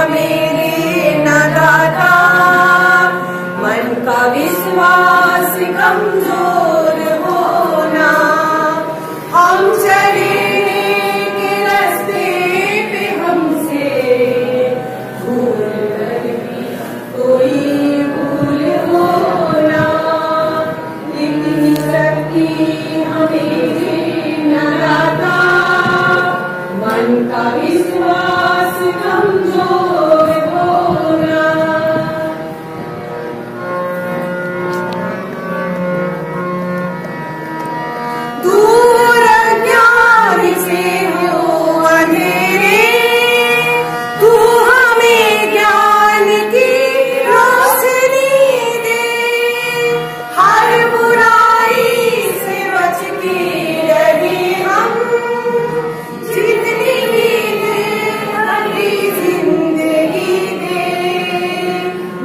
मेरे न दाता, मन का विश्वास कमजोर होना। हम चले के रास्ते पे हमसे भूल कर भी कोई भूल होना। इतनी शक्ति हमें न दाता, मन का विश्वास कमजोर होना। दूर ज्ञान से हो अंधेरे, तू हमें ज्ञान की रोशनी दे। हर बुराई से बच के रहे हम, जितनी भी हरी जिंदगी दे।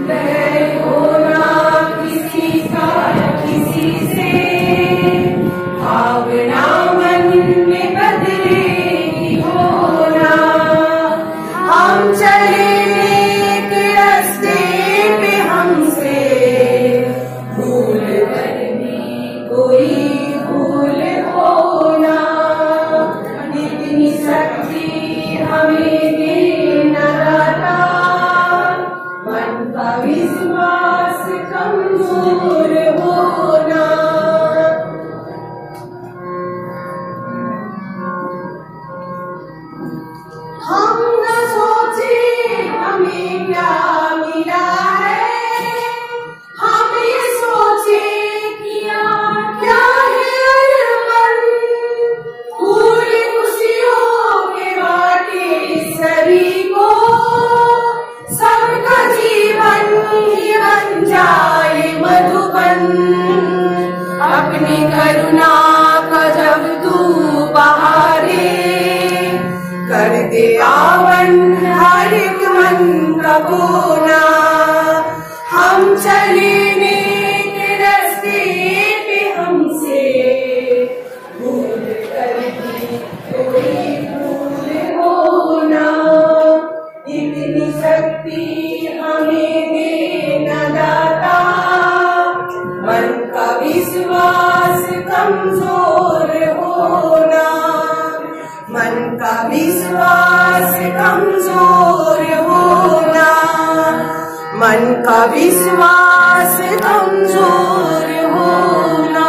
मैं होना किसी का किसी से, भावना मन में बदलेगी होना। हम चले के रास्ते पे हमसे भूल कर भी कोई भूल होना। इतनी शक्ति हमें देना दाता, मन का विश्वास कमजोर होना। हम न सोचे हमें क्या मिला है, हम ये सोचे किया क्या है अर्पण। फूल खुशियों के बाटे सभी को, सबका जीवन ही बन जाए मधुबन। अपनी करुणा का जब तू बहारे, कर दे आवन हर एक मन का कोना। हम चले के रास्ते पे हमसे भूल कर भी कोई भूल होना। इतनी शक्ति हमें देना दाता, मन का विश्वास कमजोर होना। मन का विश्वास कमजोर होना, मन का विश्वास कमजोर होना।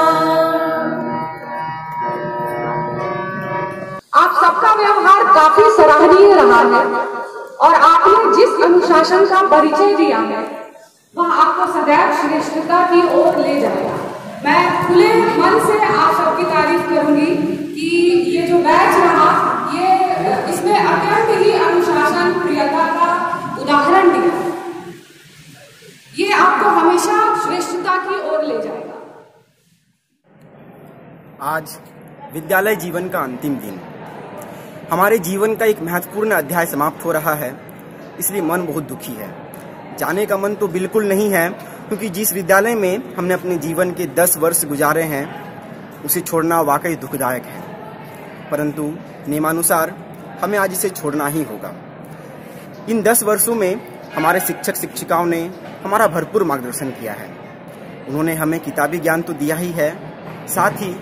आप सबका व्यवहार काफी सराहनीय रहा है और आपने जिस अनुशासन का परिचय दिया है वह आपको सदैव श्रेष्ठता की ओर ले जाएगा। मैं खुले मन से आप सबकी तारीफ करूंगी कि ये जो बैच रहा ये इसमें अत्यंत ही अनुशासन प्रियता का उदाहरण दिया। ये आपको हमेशा श्रेष्ठता की ओर ले जाएगा। आज विद्यालय जीवन का अंतिम दिन, हमारे जीवन का एक महत्वपूर्ण अध्याय समाप्त हो रहा है, इसलिए मन बहुत दुखी है। जाने का मन तो बिल्कुल नहीं है, क्योंकि जिस विद्यालय में हमने अपने जीवन के 10 वर्ष गुजारे हैं उसे छोड़ना वाकई दुखदायक है, परंतु नियमानुसार हमें आज इसे छोड़ना ही होगा। इन 10 वर्षों में हमारे शिक्षक शिक्षिकाओं ने हमारा भरपूर मार्गदर्शन किया है। उन्होंने हमें किताबी ज्ञान तो दिया ही है, साथ ही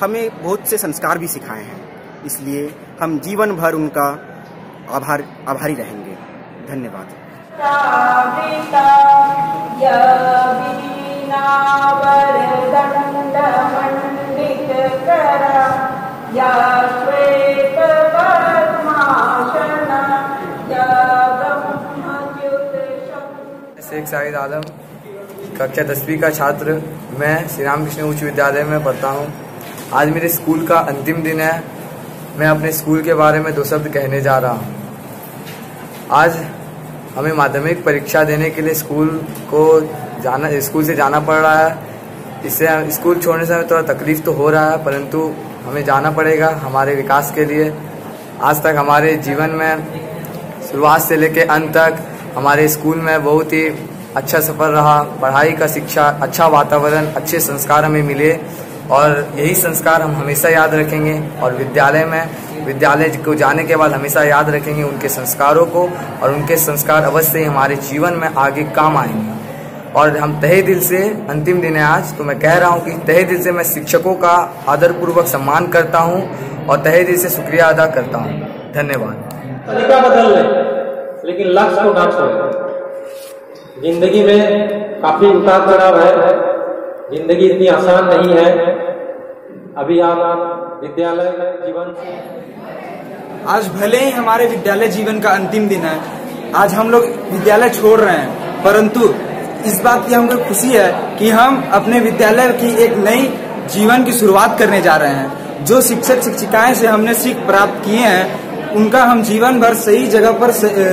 हमें बहुत से संस्कार भी सिखाए हैं, इसलिए हम जीवन भर उनका आभारी रहेंगे। धन्यवाद। शेख शाहिद आलम, कक्षा 10वीं का छात्र, मैं श्री राम कृष्ण उच्च विद्यालय में पढ़ता हूँ। आज मेरे स्कूल का अंतिम दिन है। मैं अपने स्कूल के बारे में 2 शब्द कहने जा रहा हूँ। आज हमें माध्यमिक परीक्षा देने के लिए स्कूल से जाना पड़ रहा है। इससे स्कूल छोड़ने से हमें थोड़ा तकलीफ तो हो रहा है, परंतु हमें जाना पड़ेगा हमारे विकास के लिए। आज तक हमारे जीवन में शुरुआत से लेकर अंत तक हमारे स्कूल में बहुत ही अच्छा सफर रहा। पढ़ाई का शिक्षा, अच्छा वातावरण, अच्छे संस्कार हमें मिले। और यही संस्कार हम हमेशा याद रखेंगे और विद्यालय को जाने के बाद हमेशा याद रखेंगे उनके संस्कारों को, और उनके संस्कार अवश्य ही हमारे जीवन में आगे काम आएंगे। और हम तहे दिल से, अंतिम दिन है आज, तो मैं कह रहा हूँ कि तहे दिल से मैं शिक्षकों का आदरपूर्वक सम्मान करता हूँ और तहे दिल से शुक्रिया अदा करता हूँ। धन्यवाद। तरीका बदल ले, लेकिन लक्ष्य को ना छोड़े। जिंदगी में काफी उतार चढ़ाव है, जिंदगी इतनी आसान नहीं है। अभी आप विद्यालय जीवन से आज भले ही हमारे विद्यालय जीवन का अंतिम दिन है, आज हम लोग विद्यालय छोड़ रहे हैं, परंतु इस बात की हमको खुशी है कि हम अपने विद्यालय की एक नई जीवन की शुरुआत करने जा रहे हैं। जो शिक्षक शिक्षिकाएं से हमने सीख प्राप्त किए हैं, उनका हम जीवन भर सही जगह पर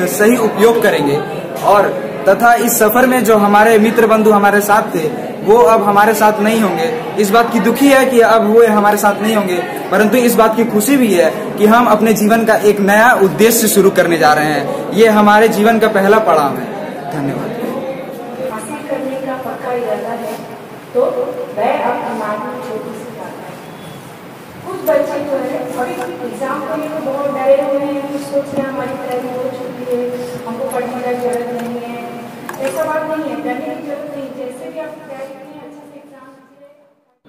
सही उपयोग करेंगे। और तथा इस सफर में जो हमारे मित्र बंधु हमारे साथ थे, वो अब हमारे साथ नहीं होंगे। इस बात की दुखी है कि अब वो हमारे साथ नहीं होंगे, परंतु इस बात की खुशी भी है कि हम अपने जीवन का एक नया उद्देश्य शुरू करने जा रहे हैं। ये हमारे जीवन का पहला पड़ाव है। धन्यवाद। हासिल करने का पक्का इरादा है तो वह अब हमारी छोटी सी बात है। कुछ बच्चे जो है अभी एग्जाम को लेकर बहुत डरे हुए हैं, कुछ सोच रहे हैं हमारी तैयारी हो चुकी है, हमको पढ़ने की जरूरत नहीं है। ऐसा बात नहीं है, डरने की जरूरत नहीं। जैसे भी आप तैयारी करें, अच्छे से एग्जाम दीजिए।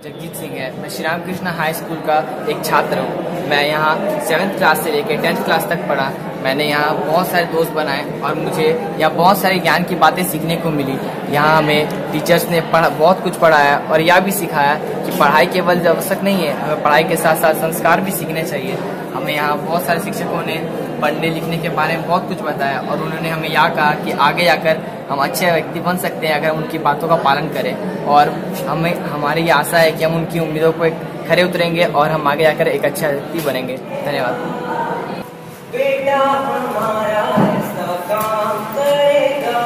जगजीत सिंह है, मैं श्री रामकृष्ण हाई स्कूल का एक छात्र हूँ। मैं यहाँ 7th क्लास से लेकर 10th क्लास तक पढ़ा। मैंने यहाँ बहुत सारे दोस्त बनाए और मुझे यहाँ बहुत सारे ज्ञान की बातें सीखने को मिली। यहाँ हमें टीचर्स ने बहुत कुछ पढ़ाया और यह भी सिखाया कि पढ़ाई केवल आवश्यक नहीं है, हमें पढ़ाई के साथ साथ संस्कार भी सीखने चाहिए। हमें यहाँ बहुत सारे शिक्षकों ने पढ़ने लिखने के बारे में बहुत कुछ बताया और उन्होंने हमें यह कहा कि आगे जाकर हम अच्छे व्यक्ति बन सकते हैं अगर हम उनकी बातों का पालन करें। और हमारी ये आशा है कि हम उनकी उम्मीदों को खरे उतरेंगे और हम आगे जाकर एक अच्छा व्यक्ति बनेंगे। धन्यवाद। बेटा हमारा ऐसा काम करेगा,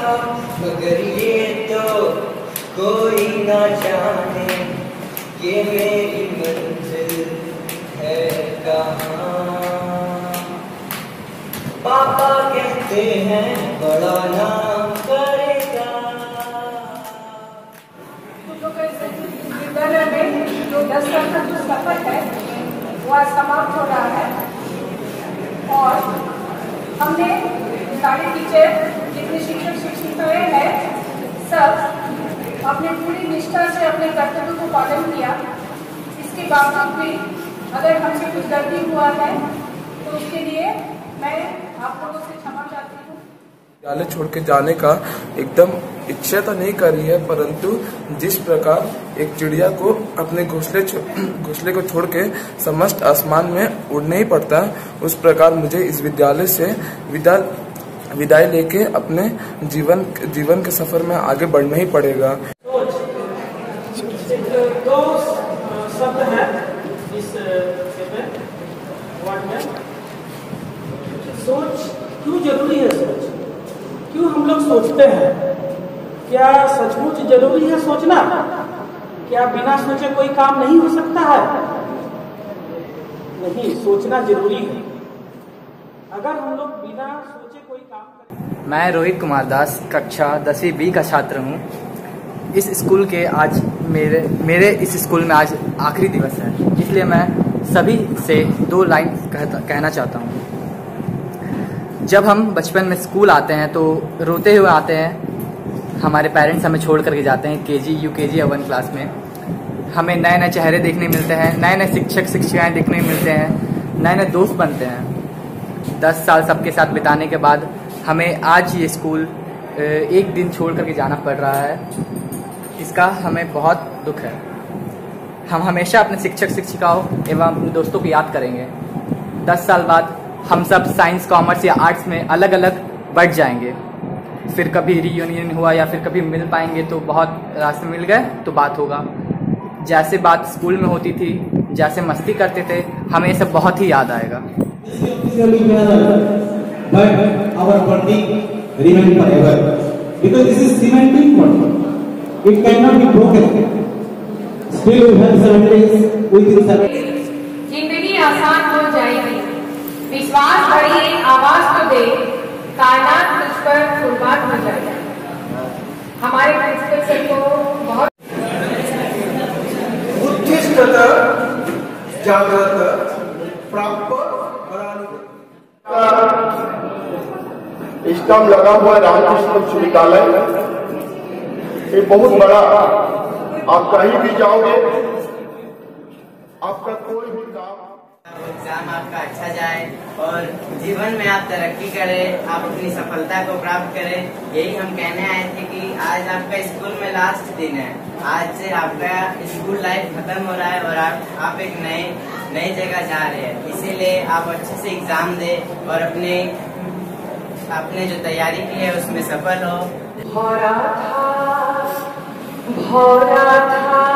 मगर ये तो कोई ना जाने ये मेरी मंजिल है कहाँ। पापा कहते हैं बड़ा नाम करेगा। विद्यालय में जो 10 साल का जो सफर है वह समाप्त हो रहा है और हमने सारे टीचर जितने शिक्षक शिक्षिकाएं हैं सब अपने पूरी निष्ठा से अपने कर्तव्य को पालन किया। इसके बावजूद भी अगर हमसे कुछ गलती हुआ है तो उसके लिए मैं आप लोगों से क्षमा चाहती हूँ। विद्यालय छोड़ के जाने का एकदम इच्छा तो नहीं करी है, परंतु जिस प्रकार एक चिड़िया को अपने घोंसले को छोड़ के समस्त आसमान में उड़ना ही पड़ता है, उस प्रकार मुझे इस विद्यालय से विदाई लेके अपने जीवन के सफर में आगे बढ़ना ही पड़ेगा। दो शब्द हैं इस वर्ड में। सोच क्यों जरूरी है? सोच क्यों हम लोग सोचते हैं? क्या सचमुच जरूरी है सोचना? क्या बिना सोचे कोई काम नहीं हो सकता है? नहीं, सोचना जरूरी है। अगर हम लोग बिना सोचे कोई काम मैं रोहित कुमार दास कक्षा 10वीं B का छात्र हूँ। इस स्कूल के आज मेरे इस स्कूल में आज आखिरी दिवस है, इसलिए मैं सभी से 2 लाइन कहना चाहता हूँ। जब हम बचपन में स्कूल आते हैं तो रोते हुए आते हैं। हमारे पेरेंट्स हमें छोड़ करके जाते हैं KG UKG या 1 क्लास में। हमें नए नए चेहरे देखने मिलते हैं, नए नए शिक्षक शिक्षिकाएँ देखने मिलते हैं, नए नए दोस्त बनते हैं। 10 साल सबके साथ बिताने के बाद हमें आज ये स्कूल एक दिन छोड़ करके जाना पड़ रहा है। इसका हमें बहुत दुख है। हम हमेशा अपने शिक्षक शिक्षिकाओं एवं अपने दोस्तों को याद करेंगे। 10 साल बाद हम सब साइंस कॉमर्स या आर्ट्स में अलग अलग बढ़ जाएंगे। फिर कभी रियूनियन हुआ या फिर कभी मिल पाएंगे तो बहुत रास्ते मिल गए तो बात होगा। जैसे बात स्कूल में होती थी, जैसे मस्ती करते थे, हमें ये सब बहुत ही याद आएगा। जिंदगी आसान हो जाएगी, विश्वास भरी एक आवाज तो दे, कायनात तुझ पर कुर्बान हो जाएगा। हमारे प्रिंसिपल सर को बहुत बुद्धिस्ट जागृत प्राप्त स्टम्प लगा हुआ है रामकृष्ण उच्च विद्यालय। ये बहुत बड़ा, आप कहीं भी जाओगे आपका कोई भी काम, एग्जाम आपका अच्छा जाए और जीवन में आप तरक्की करें, आप अपनी सफलता को प्राप्त करें। यही हम कहने आए थे कि आज आपका स्कूल में लास्ट दिन है। आज से आपका स्कूल लाइफ खत्म हो रहा है और आप एक नई जगह जा रहे हैं। इसीलिए आप अच्छे से एग्जाम दें और आपने जो तैयारी की है उसमें सफल हो। भरा था भरा था